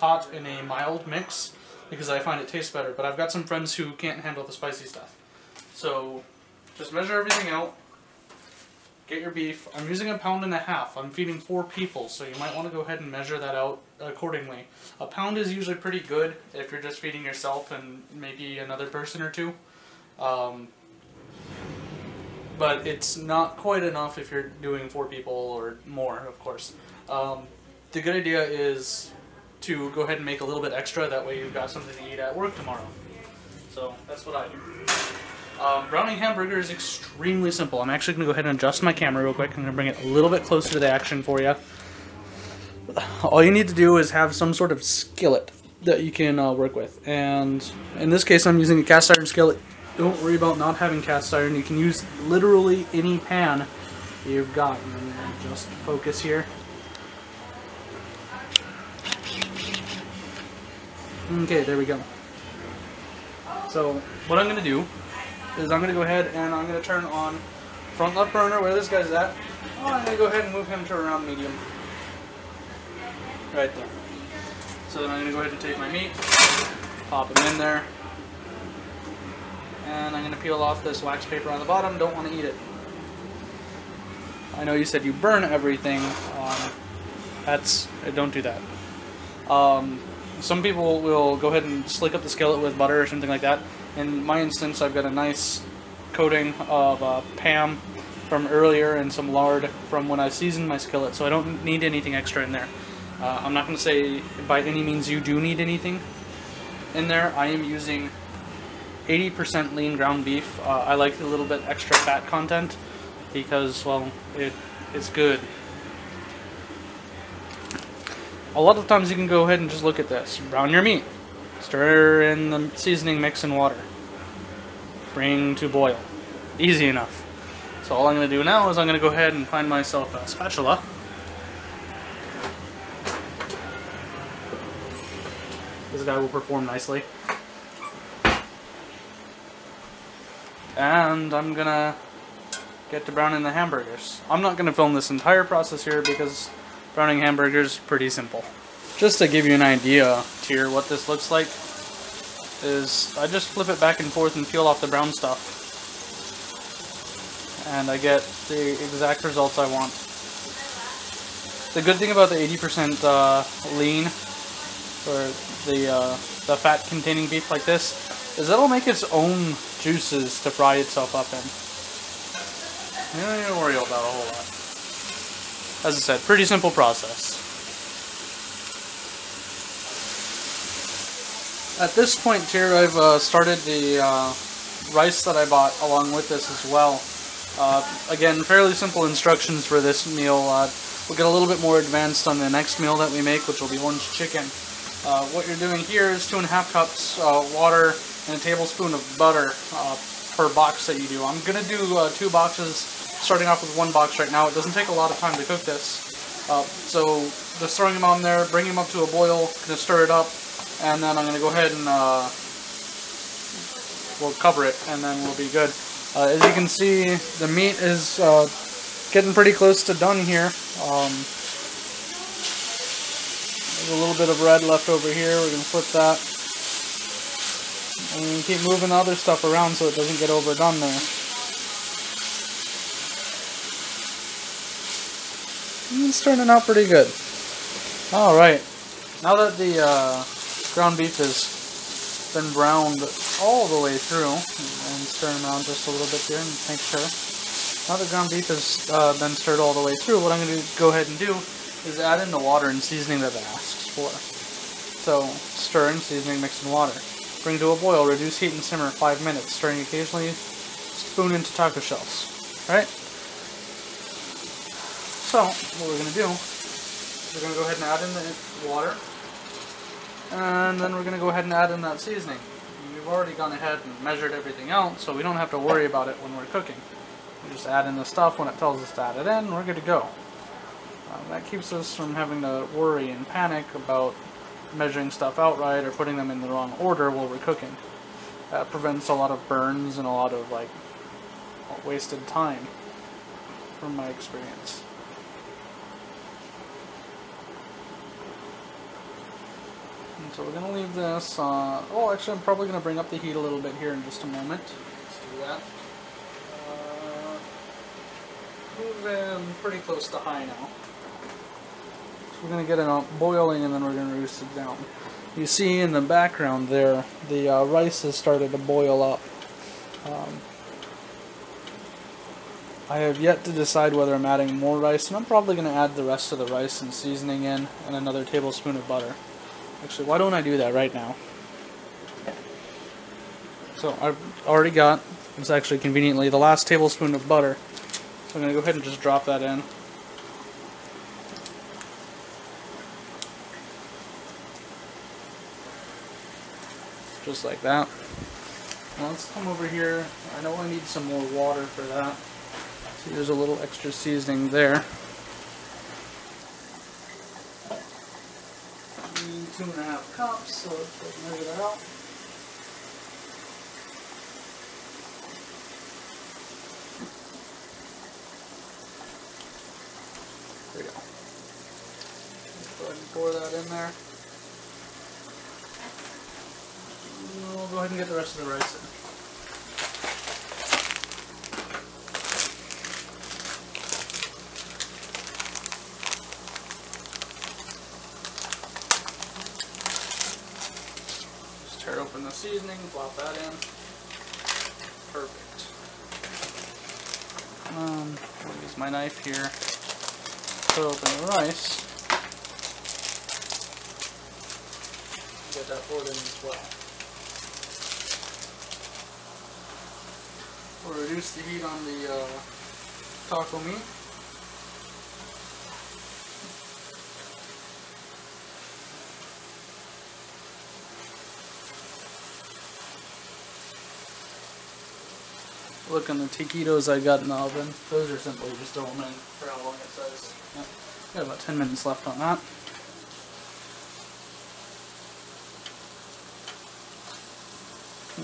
hot and a mild mix because I find it tastes better. But I've got some friends who can't handle the spicy stuff. So just measure everything out. Get your beef. I'm using 1.5 pounds. I'm feeding 4 people, so you might want to go ahead and measure that out accordingly. 1 pound is usually pretty good if you're just feeding yourself and maybe another person or two. But it's not quite enough if you're doing 4 people or more, of course. The good idea is to go ahead and make a little bit extra, that way you've got something to eat at work tomorrow. So that's what I do. Browning hamburger is extremely simple. I'm actually going to go ahead and adjust my camera real quick. I'm going to bring it a little bit closer to the action for you. All you need to do is have some sort of skillet that you can work with. And in this case, I'm using a cast iron skillet. Don't worry about not having cast iron. You can use literally any pan you've got. Just focus here. Okay, there we go. So what I'm going to do is I'm going to go ahead and I'm going to turn on front left burner where this guy's at. Oh, I'm going to go ahead and move him to around medium. Right there. So then I'm going to go ahead and take my meat, pop him in there, and I'm going to peel off this wax paper on the bottom. Don't want to eat it. I know you said you burn everything. Don't do that. Some people will go ahead and slick up the skillet with butter or something like that. In my instance, I've got a nice coating of Pam from earlier and some lard from when I seasoned my skillet, so I don't need anything extra in there. I'm not going to say by any means you do need anything in there. I am using 80% lean ground beef. I like a little bit extra fat content because, well, it's good. A lot of times you can go ahead and just look at this. Brown your meat. Stir in the seasoning mix and water. Bring to boil. Easy enough. So all I'm going to do now is I'm going to go ahead and find myself a spatula. This guy will perform nicely. And I'm going to get to browning the hamburgers. I'm not going to film this entire process here because browning hamburgers is pretty simple. Just to give you an idea here what this looks like is I just flip it back and forth and peel off the brown stuff. And I get the exact results I want. The good thing about the 80% lean, or the fat containing beef like this, is it'll make its own juices to fry itself up in. You don't need to worry about a whole lot. As I said, pretty simple process. At this point here, I've started the rice that I bought along with this as well. Again, fairly simple instructions for this meal. We'll get a little bit more advanced on the next meal that we make, which will be orange chicken. What you're doing here is 2.5 cups water and a tablespoon of butter per box that you do. I'm going to do 2 boxes, starting off with 1 box right now. It doesn't take a lot of time to cook this. So just throwing them on there, bring them up to a boil, going to stir it up, and then I'm going to go ahead and we'll cover it, and then we'll be good. As you can see, the meat is getting pretty close to done here. There's a little bit of red left over here. We're going to flip that. And keep moving the other stuff around so it doesn't get overdone there. It's turning out pretty good. Alright, now that the ground beef has been browned all the way through, and stir them around just a little bit here and make sure. Now the ground beef has been stirred all the way through, what I'm going to go ahead and do is add in the water and seasoning that it asks for. So, stir in, seasoning, mix in water. Bring to a boil, reduce heat and simmer 5 minutes, stirring occasionally, spoon into taco shells. Right? So, what we're going to do, we're going to go ahead and add in the water, and then we're going to go ahead and add in that seasoning. We've already gone ahead and measured everything out, so we don't have to worry about it when we're cooking. We just add in the stuff when it tells us to add it in, and we're good to go. That keeps us from having to worry and panic about measuring stuff out right or putting them in the wrong order while we're cooking. That prevents a lot of burns and a lot of wasted time, from my experience. So we're going to leave this, oh actually I'm probably going to bring up the heat a little bit here in just a moment. Let's do that. Move in pretty close to high now. So we're going to get it boiling and then we're going to reduce it down. You see in the background there, the rice has started to boil up. I have yet to decide whether I'm adding more rice, and I'm probably going to add the rest of the rice and seasoning in, and another tablespoon of butter. Actually, why don't I do that right now? So I've already got, it's actually conveniently, the last tablespoon of butter. So I'm going to go ahead and just drop that in. Just like that. Now let's come over here. I know I need some more water for that. So here's a little extra seasoning there. 2.5 cups, so let's measure that out. There we go. Let's go ahead and pour that in there. We'll go ahead and get the rest of the rice in. Just tear open the seasoning, plop that in. Perfect. I'll use my knife here to open the rice. Get that poured in as well. We'll reduce the heat on the taco meat. Look on the taquitos I got in the oven. Those are simply just throw them in for how long it says. Yep. Got about 10 minutes left on that.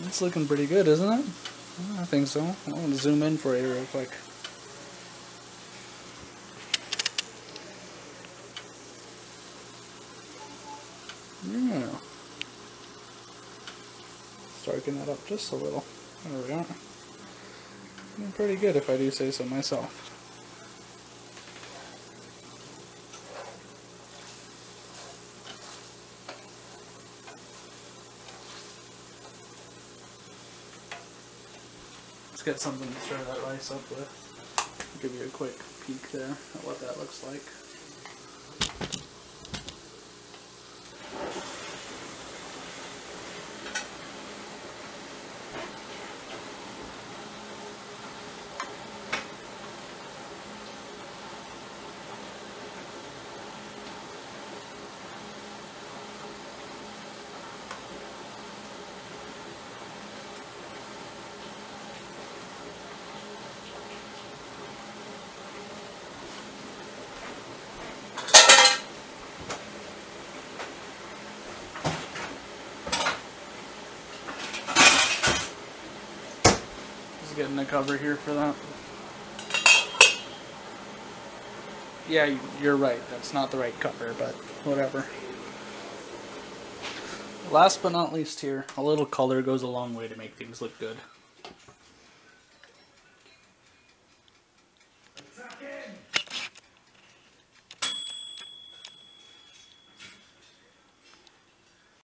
It's looking pretty good, isn't it? I think so. I'm going to zoom in for you real quick. Yeah. Darken that up just a little. There we are. Looking pretty good if I do say so myself. Let's get something to stir that rice up with. I'll give you a quick peek there at what that looks like. Getting the cover here for that. Yeah, you're right. That's not the right cover, but whatever. Last but not least here, a little color goes a long way to make things look good.